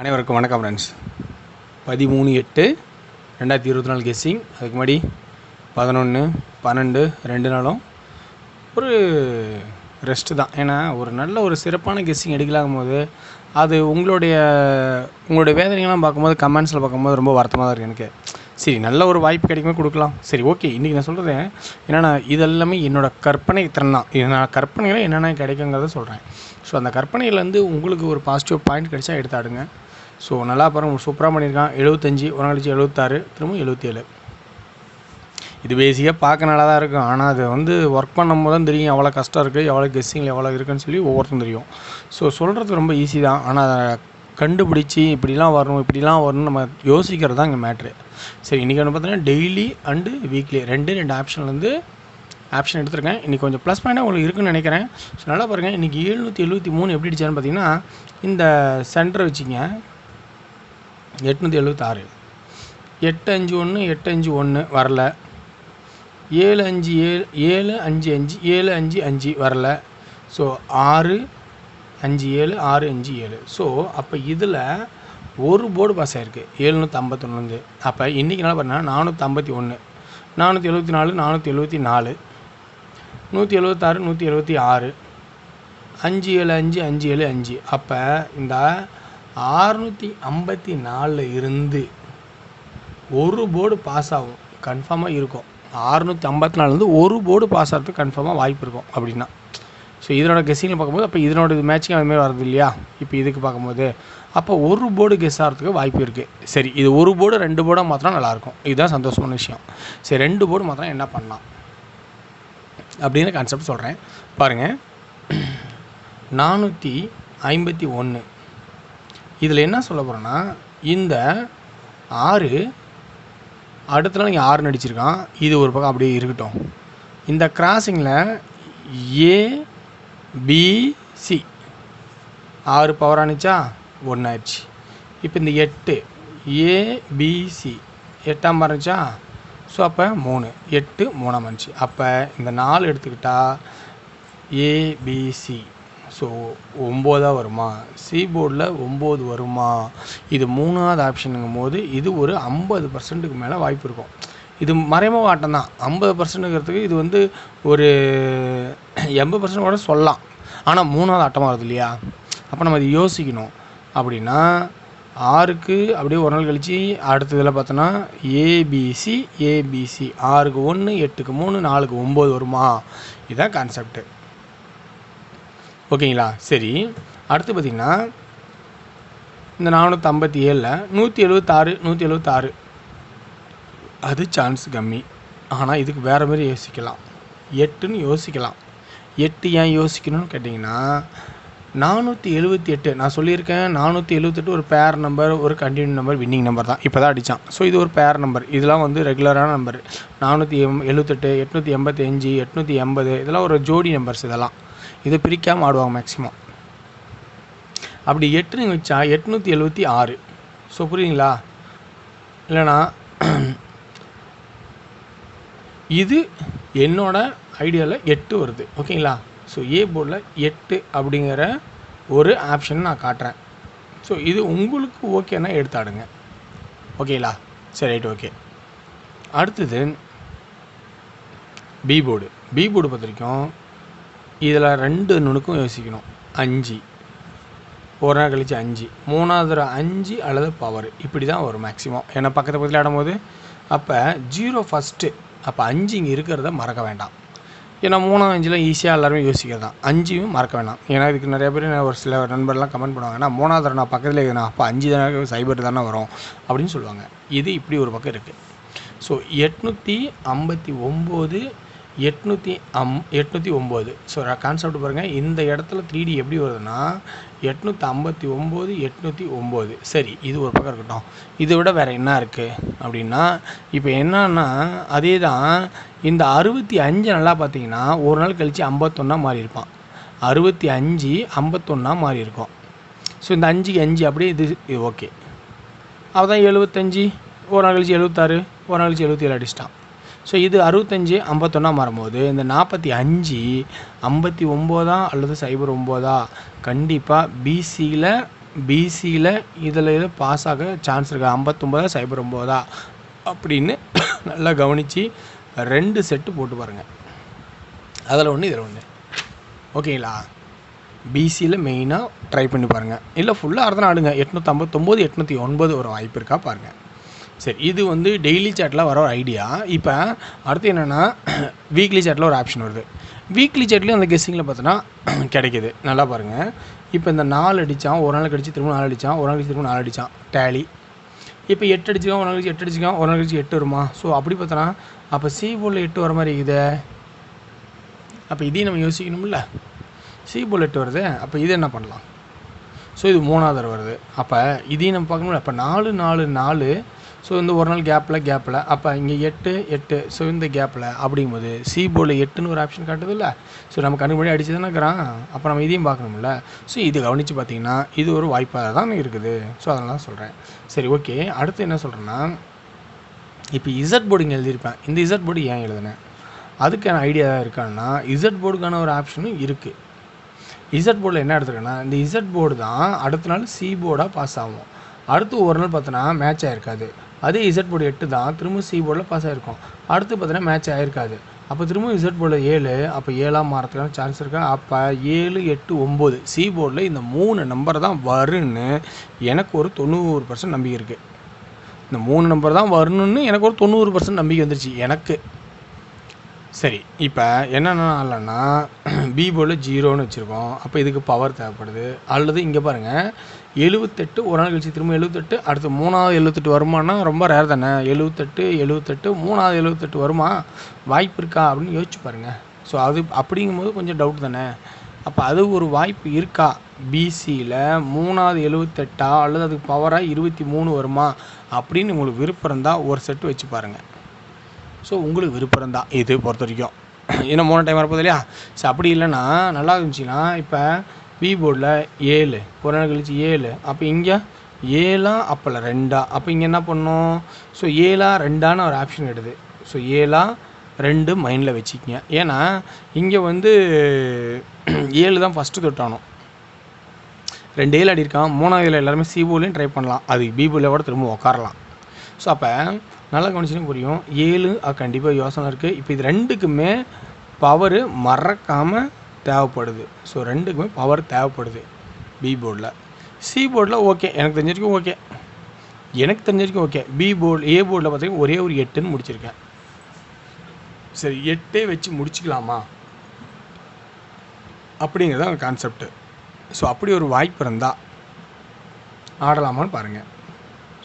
அனைவருக்கும் வணக்கம் friends. 13/8/2024 guessing. அதுக்கு முன்னாடி 11/12 2 நாளும் ஒரு ரெஸ்ட்டு தான். ஏன்னா ஒரு நல்ல ஒரு சிறப்பான கெஸ்ஸிங் எடுக்கலாகும் போது அது உங்களுடைய வேதனைகள்லாம் பார்க்கும்போது கமெண்ட்ஸில் பார்க்கும்போது ரொம்ப வருத்தமாக தான் இருக்குது எனக்கு. சரி, நல்ல ஒரு வாய்ப்பு கிடைக்குமே கொடுக்கலாம். சரி, ஓகே. இன்றைக்கி நான் சொல்கிறது என்னென்னா, இதெல்லாமே என்னோடய கற்பனை திறன் தான். இது நான் கற்பனையில் என்னென்ன கிடைக்குங்கிறத சொல்கிறேன். ஸோ அந்த கற்பனையிலேருந்து உங்களுக்கு ஒரு பாசிட்டிவ் பாயிண்ட் கிடைச்சா எடுத்தாடுங்க. ஸோ நல்லா பாருங்கள், சூப்பராக பண்ணியிருக்கான். 75, ஒரு நாள் கழிச்சு 76, திரும்ப 77. இது பேசிக்காக பார்க்க நல்லா தான் இருக்கும். ஆனால் அது ஒர்க் பண்ணும்போது தான் தெரியும் எவ்வளோ கஷ்டம் இருக்குது, எவ்வளோ கெஸ்ஸிங்கில் எவ்வளோ இருக்குதுன்னு சொல்லி ஒவ்வொருத்தரும் தெரியும். ஸோ சொல்கிறது ரொம்ப ஈஸி தான். ஆனால் அதை கண்டுபிடிச்சி இப்படிலாம் வரணும் நம்ம யோசிக்கிறது தான் இங்கே மேட்ரு. சரி, இன்றைக்கி பார்த்தீங்கன்னா டெய்லி அண்டு வீக்லி ரெண்டு ஆப்ஷன்லேருந்து ஆப்ஷன் எடுத்திருக்கேன். இன்றைக்கி கொஞ்சம் ப்ளஸ் பாயிண்டாக உங்களுக்கு இருக்குன்னு நினைக்கிறேன். ஸோ நல்லா பாருங்கள், இன்றைக்கி 773 எப்படி அடித்தான்னு பார்த்தீங்கன்னா, இந்த சென்டரை வச்சிங்க 876, 851, 851 வரல, 755, 755 வரல. ஸோ 657, 657. ஸோ அப்போ இதில் ஒரு போர்டு பாஸ் ஆகிருக்கு 751. அப்போ இன்றைக்கி நல்லா பார்த்தீங்கன்னா 451, 474, 474, 176, 176, 575, 575. அப்போ இந்த 654 இருந்து ஒரு போர்டு பாஸ் ஆகும் கன்ஃபார்மாக இருக்கும். 654 ஒரு போர்டு பாஸ் ஆகிறதுக்கு கன்ஃபார்மாக வாய்ப்பு இருக்கும் அப்படின்னா. ஸோ இதனோட கெஸ்ஸிங்கில் பார்க்கும்போது அப்போ இதனோட மேட்சிங் அதுமாதிரி வருது இல்லையா. இப்போ இதுக்கு பார்க்கும்போது அப்போ ஒரு போர்டு கெஸ் ஆகிறதுக்கு வாய்ப்பு இருக்குது. சரி, இது ஒரு போர்டு 2 போர்டாக மாத்திரம் நல்லாயிருக்கும். இதுதான் சந்தோஷமான விஷயம். சரி, 2 போர்டு மாத்திரம் என்ன பண்ணலாம் அப்படின்னு கான்செப்ட் சொல்கிறேன் பாருங்கள். 451 இதில் என்ன சொல்ல போகிறேன்னா, இந்த 6 அடுத்தலாம் நீங்கள் 6 அடிச்சிருக்கான். இது ஒரு பக்கம் அப்படியே இருக்கட்டும். இந்த கிராசிங்கில் ஏபிசி 6 பவர் ஆனிச்சா 1 ஆயிடுச்சு. இப்போ இந்த 8 ஏபிசி 8ஆம் இருந்துச்சா. ஸோ அப்போ 3, 8 3ஆம் இருந்துச்சு. அப்போ இந்த 4 எடுத்துக்கிட்டால் ஏபிசி. ஸோ 9 வருமா, சி போர்டில் 9 வருமா. இது 3ஆவது ஆப்ஷனுங்கும் போது இது ஒரு 50%க்கு மேலே வாய்ப்பு இருக்கும். இது மறைமுக ஆட்டம் தான். 50%ங்கிறதுக்கு இது ஒரு 80% கூட சொல்லலாம். ஆனால் 3ஆவது ஆட்டமாக வருது இல்லையா. அப்போ நம்ம இது யோசிக்கணும். அப்படின்னா 6க்கு அப்படியே ஒரு நாள் கழித்து அடுத்ததில் பார்த்தோன்னா ஏபிசி 6க்கு 1, 8க்கு 3, 4க்கு 9 வருமா. இதுதான் கான்செப்ட்டு. ஓகேங்களா. சரி, அடுத்து பார்த்திங்கன்னா இந்த 457ல் 176 அது சான்ஸ் கம்மி. ஆனால் இதுக்கு வேறு மாதிரி யோசிக்கலாம். 8ன்னு யோசிக்கலாம். 8 ஏன் யோசிக்கணும்னு கேட்டிங்கன்னா, 478 நான் சொல்லியிருக்கேன். 478 ஒரு பேர் நம்பர், ஒரு கண்டினியூ நம்பர், வின்னிங் நம்பர் தான். இப்போ தான் அடித்தான். ஸோ இது ஒரு பேர் நம்பர். இதெல்லாம் ரெகுலரான நம்பர். 478, 885, 880 இதெல்லாம் ஒரு ஜோடி நம்பர்ஸ். இதெல்லாம் இதை பிரிக்காமல் ஆடுவாங்க மேக்ஸிமம். அப்படி 8 நீங்கள் வச்சா 876. ஸோ புரியுங்களா. இல்லைனா இது என்னோட ஐடியாவில் 8 வருது. ஓகேங்களா. ஸோ ஏ போர்டில் 8 அப்படிங்கிற ஒரு ஆப்ஷன் நான் காட்டுறேன். ஸோ இது உங்களுக்கு ஓகேன்னா எடுத்தாடுங்க. ஓகேங்களா. சரி, ரைட், ஓகே. அடுத்தது பி போர்டு பொறுத்த வரைக்கும் இதில் 2 நுணுக்கும் யோசிக்கணும். 5 ஒரு நாள் கழிச்சு 5, 3ஆவது 5 அல்லது பவர் இப்படி தான் வரும் மேக்ஸிமம். ஏன்னா பக்கத்தில் ஆடும்போது அப்போ 0 ஃபஸ்ட்டு. அப்போ 5 இங்கே இருக்கிறத மறக்க வேண்டாம். ஏன்னா 3ஆம் 5ல் ஈஸியாக எல்லாருமே யோசிக்கிறது தான். 5யும் மறக்க வேண்டாம். ஏன்னா இதுக்கு நிறைய பேர் ஒரு சில நண்பர்லாம் கமெண்ட் பண்ணுவாங்க, ஏன்னா 3ஆவது நான் பக்கத்தில் இருக்குதுண்ணா, அப்போ 5 தானே சைபர் தானே வரும் அப்படின்னு சொல்லுவாங்க. இது இப்படி ஒரு பக்கம் இருக்குது. ஸோ 859, 809. ஸோ கான்செப்ட் பாருங்கள். இந்த இடத்துல 3D எப்படி வருதுன்னா 859, 809. சரி, இது ஒரு பக்கம் இருக்கட்டும். இதை விட வேறு என்ன இருக்குது அப்படின்னா, இப்போ என்னன்னா அதே தான். இந்த 65 நல்லா பார்த்தீங்கன்னா ஒரு நாள் கழித்து 51 மாறி இருப்பான். 65 51 மாறி இருக்கும். ஸோ இந்த 5க்கு 5 அப்படியே இது ஓகே. அவதான் 75 ஒரு நாள் கழிச்சு 76, ஒரு நாள் கழிச்சு 77 அடிச்சிட்டான். ஸோ இது 65 51 மாறும்போது இந்த 45 59 அல்லது 09 கண்டிப்பாக பிசியில் பிசியில் இதில் இது பாஸ் ஆக சான்ஸ் இருக்கா 59 0 அப்படின்னு நல்லா கவனித்து 2 செட்டு போட்டு பாருங்கள். அதில் ஒன்று இதில் ஒன்று. ஓகேங்களா? பிசியில் மெயினாக ட்ரை பண்ணி பாருங்கள். இல்லை ஃபுல்லாக அர்த்தம் ஆடுங்க. 859 809 ஒரு வாய்ப்பு இருக்கா பாருங்கள். சரி, இது வந்து டெய்லி சேட்டில் வர ஒரு ஐடியா. இப்போ அடுத்து என்னென்னா வீக்லி சேட்டில் ஒரு ஆப்ஷன் வருது. வீக்லி சேட்லேயும் அந்த கெஸ்ஸிங்கில் பார்த்தோன்னா கிடைக்கிது. நல்லா பாருங்கள். இப்போ இந்த 4 அடித்தான், ஒரு நாள் கழிச்சு திரும்ப 4 அடித்தான், ஒரு நாள் கழிச்சு திரும்ப 4 அடித்தான், டேலி. இப்போ 8 அடிச்சிக்கான், ஒரு நாள் கழிச்சு 8 அடிச்சிக்கான், ஒரு நாள் கழிச்சு 8 வருமா? ஸோ அப்படி பார்த்தோன்னா அப்போ சி போர்டில் 8 வர மாதிரி இருக்குது. அப்போ இதையும் நம்ம யோசிக்கணும்ல. சி போர்டில் 8 வருது, அப்போ இது என்ன பண்ணலாம்? ஸோ இது 3வது வருது. அப்போ இதையும் நம்ம பார்க்கணும்ல. அப்போ 4 4 4. ஸோ இந்த ஒரு நாள் கேப்பில் அப்போ இங்கே 8 8. ஸோ இந்த கேப்பில் அப்படிங்கும்போது சி போர்டில் 8ன்னு ஒரு ஆப்ஷன் காட்டுது இல்லை? ஸோ நம்ம கணக்கு பண்ணி அடிச்சு தானே இருக்கிறான். அப்போ நம்ம இதையும் பார்க்கணும்ல. ஸோ இது கவனித்து பார்த்தீங்கன்னா இது ஒரு வாய்ப்பாக தான் இருக்குது. ஸோ அதனால தான் சொல்கிறேன். சரி, ஓகே. அடுத்து என்ன சொல்கிறேன்னா, இப்போ இசட் போர்டு இங்கே எழுதியிருப்பேன். இந்த இசட் போர்டு ஏன் எழுதுனேன், அதுக்கான ஐடியா இருக்கான்னா இசட் போர்டுக்கான ஒரு ஆப்ஷனும் இருக்குது. இசட் போர்டில் என்ன எடுத்துருக்கேன்னா, இந்த இசட் போர்டு தான் அடுத்த நாள் சி போர்டாக பாஸ் ஆகும். அடுத்து ஒரு நாள் பார்த்தோன்னா மேட்ச் ஆகிருக்காது. அதே இசட் போர்டு 8 தான் திரும்ப சி போர்டில் பாஸ் ஆகிருக்கும். அடுத்து பார்த்தோன்னா மேட்ச் ஆகிருக்காது. அப்போ திரும்ப இசட் போர்டில் 7. அப்போ 7ஆக மாறதுக்கான சான்ஸ் இருக்கா? அப்போ 7 8 9 சி போர்டில் இந்த 3 நம்பர் தான் வருன்னு எனக்கு ஒரு 90% நம்பிக்கை இருக்குது. இந்த 3 நம்பர் தான் வரணுன்னு எனக்கு ஒரு 90% நம்பிக்கை வந்துருச்சு எனக்கு. சரி, இப்போ என்னென்ன இல்லைன்னா பி போர்டில் 0ன்னு வச்சுருக்கோம். அப்போ இதுக்கு பவர் தேவைப்படுது. அல்லது இங்கே பாருங்கள் 78, ஒரு நாள் கழிச்சு திரும்ப 78, அடுத்து 3வது 78 வருமானா ரொம்ப ரேர் தானே. 78 78 3வது 78 வருமா? வாய்ப்பு இருக்கா அப்படின்னு யோசிச்சு பாருங்கள். ஸோ அது அப்படிங்கும்போது கொஞ்சம் டவுட் தானே. அப்போ அது ஒரு வாய்ப்பு இருக்கா? பிசியில் 3வது 78 அல்லது அதுக்கு பவராக 23 வருமா அப்படின்னு உங்களுக்கு விருப்பம் இருந்தால் ஒரு செட்டு வச்சு பாருங்கள். ஸோ உங்களுக்கு விருப்பம் இருந்தால் இது பொறுத்த வரைக்கும் இன்னும் 3 டைம் வரப்போகுது இல்லையா? ஸோ அப்படி இல்லைன்னா நல்லா இருந்துச்சுன்னா இப்போ பி போர்டில் 7, ஒரு நாள் கழிச்சு 7. அப்போ இங்கே 7 அப்போல 2. அப்போ இங்கே என்ன பண்ணணும்? ஸோ 7 2 ஒரு ஆப்ஷன் எடுது. ஸோ 7 2 மைண்டில் வச்சுக்கிங்க. ஏன்னா இங்கே வந்து 7 தான் ஃபஸ்ட்டு தொட்டானோம். 2 7 அடி இருக்கான். 3வது எல்லாருமே சி போர்ட்லேயும் ட்ரை பண்ணலாம். அது பி போர்டில் கூட திரும்ப உட்காரலாம். ஸோ அப்போ நல்லா கவனிச்சுன்னு புரியும். 7 கண்டிப்பாக யோசனை இருக்குது. இப்போ இது 2க்குமே பவரு மறக்காமல் தேவைப்படுது. ஸோ 2க்குமே பவர் தேவைப்படுது பி போர்டில். சி போர்டில் ஓகே, எனக்கு தெரிஞ்ச வரைக்கும் okay, okay. B board A போர்டில் பார்த்தீங்கன்னா ஒரே ஒரு 8ன்னு முடிச்சிருக்கேன். சரி, 8 வச்சு முடிச்சுக்கலாமா அப்படிங்கிறது அந்த கான்செப்ட்டு. ஸோ அப்படி ஒரு வாய்ப்பு இருந்தால் ஆடலாமான்னு பாருங்கள்.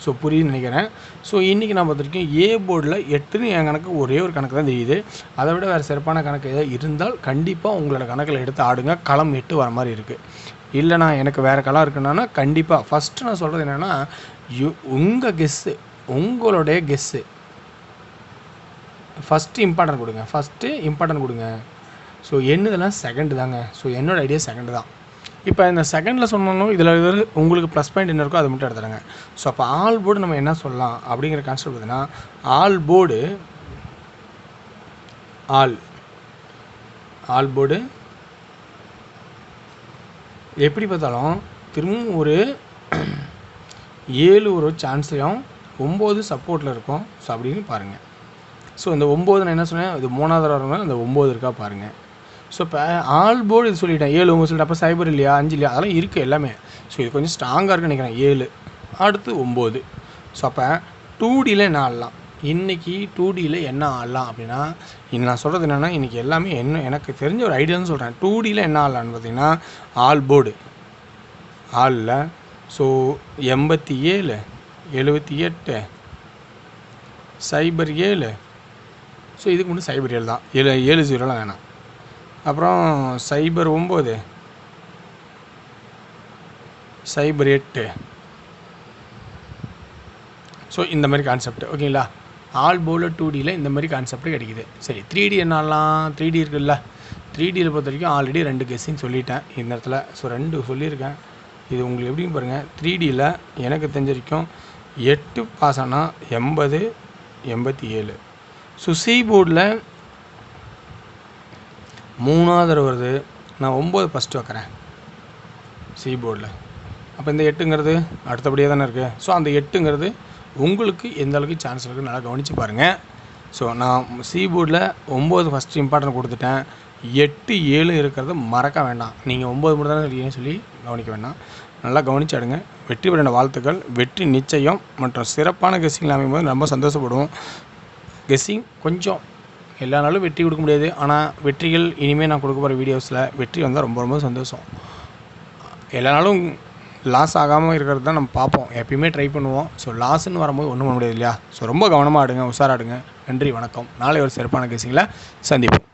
ஸோ புரியுதுன்னு நினைக்கிறேன். ஸோ இன்றைக்கி நான் பார்த்துருக்கேன் ஏ போர்டில் 8ன்னு என் கணக்கு ஒரே ஒரு கணக்கு தான் தெரியுது. அதை விட வேறு சிறப்பான கணக்கு ஏதாவது இருந்தால் கண்டிப்பாக உங்களோட கணக்கில் எடுத்து ஆடுங்க. களம் 8 வர மாதிரி இருக்குது. இல்லைனா எனக்கு வேறு களம் இருக்குன்னா கண்டிப்பாக ஃபஸ்ட்டு நான் சொல்கிறது என்னென்னா, உங்கள் கெஸ்ஸு, உங்களுடைய கெஸ்ஸு ஃபஸ்ட்டு இம்பார்ட்டன்ட் கொடுங்க. ஸோ என்னதெல்லாம் செகண்டு தாங்க. ஸோ என்னோடய ஐடியா செகண்டு தான். இப்போ இந்த செகண்டில் சொன்னாலும் இதில் உங்களுக்கு ப்ளஸ் பாயிண்ட் என்ன இருக்கோ அதை மட்டும் எடுத்துறாங்க. ஸோ அப்போ ஆல் போர்டு நம்ம என்ன சொல்லலாம் அப்படிங்கிற கான்செப்ட் பார்த்தீங்கன்னா, ஆல் போர்டு எப்படி பார்த்தாலும் திரும்பவும் ஒரு 7 ஒரு சான்ஸ்லையும் 9 சப்போர்ட்டில் இருக்கும். ஸோ அப்படின்னு பாருங்கள். ஸோ இந்த 9 நான் என்ன சொன்னேன், இது 3வது வரணும், இந்த 9 இருக்கா பாருங்கள். ஸோ இப்போ ஆல் போர்டு இது சொல்லிட்டேன் 7 9 சொல்லிட்டு. அப்போ சைபர் இல்லையா, 5 இல்லையா, அதெல்லாம் இருக்குது எல்லாமே. ஸோ இது கொஞ்சம் ஸ்ட்ராங்காக இருக்குன்னு நினைக்கிறேன். 7 அடுத்து 9. ஸோ அப்போ 2Dயில் என்ன ஆடலாம், இன்றைக்கி 2Dயில் என்ன ஆடலாம் அப்படின்னா, நான் சொல்கிறது என்னென்னா இன்றைக்கி எல்லாமே எனக்கு தெரிஞ்ச ஒரு ஐடியான்னு சொல்கிறேன். 2Dயில் என்ன ஆடலான்னு பார்த்தீங்கன்னா, ஆல் போர்டு ஆலில் ஸோ 87 78 சைபர் 7. ஸோ இதுக்கு முன்னாடி சைபர் 7 தான், 7 0லாம் வேணாம். அப்புறம் சைபர் 9 சைபர் 8. ஸோ இந்த மாதிரி கான்செப்ட் ஓகேங்களா. ஆல் போர்டில் 2Dயில் இந்த மாதிரி கான்செப்ட் கிடைக்குது. சரி, 3D என்னலாம், 3D இருக்குல்ல. 3Dயில் பொறுத்த வரைக்கும் ஆல்ரெடி 2 கெஸ்ஸிங் சொல்லிட்டேன் இந்த இடத்துல. ஸோ 2 சொல்லியிருக்கேன். இது உங்களுக்கு எப்படின்னு பாருங்கள். 3Dயில் எனக்கு தெரிஞ்ச வரைக்கும் 8 பாஸ் ஆனால் 80 87. ஸோ சி போர்டில் 3வது வருது. நான் 9 ஃபஸ்ட்டு வைக்கிறேன் சி போர்டில். அப்போ இந்த 8ங்கிறது அடுத்தபடியே தானே இருக்குது. ஸோ அந்த 8ங்கிறது உங்களுக்கு எந்த அளவுக்கு சான்ஸ் இருக்குது நல்லா கவனித்து பாருங்கள். ஸோ நான் சி போர்டில் 9 ஃபஸ்ட்டு இம்பார்ட்டன்ட் கொடுத்துட்டேன். 8, 7 இருக்கிறது மறக்க வேண்டாம். நீங்கள் 9 மட்டும் தானே இருக்கீங்கன்னு சொல்லி கவனிக்க வேண்டாம். நல்லா கவனிச்சு அடுங்க. வெற்றி பெற வாழ்த்துக்கள். வெற்றி நிச்சயம். மற்றும் சிறப்பான கெஸ்ஸிங்கில் அமையும்போது ரொம்ப சந்தோஷப்படுவோம். கெஸ்ஸிங் கொஞ்சம் எல்லா நாளும் வெற்றி கொடுக்க முடியாது. ஆனால் வெற்றிகள் இனிமேல் நான் கொடுக்க போகிற வீடியோஸில் வெற்றி வந்தால் ரொம்ப ரொம்ப சந்தோஷம். எல்லா நாளும் லாஸ் ஆகாமல் இருக்கிறது தான் நம்ம பார்ப்போம். எப்பயுமே ட்ரை பண்ணுவோம். ஸோ லாஸ்ன்னு வரும்போது ஒன்றும் பண்ண முடியாது இல்லையா? ஸோ ரொம்ப கவனமாக ஆடுங்க, உஷாராடுங்க. நன்றி, வணக்கம். நாளை ஒரு சிறப்பான கெஸ்ஸிங்கில் சந்திப்போம்.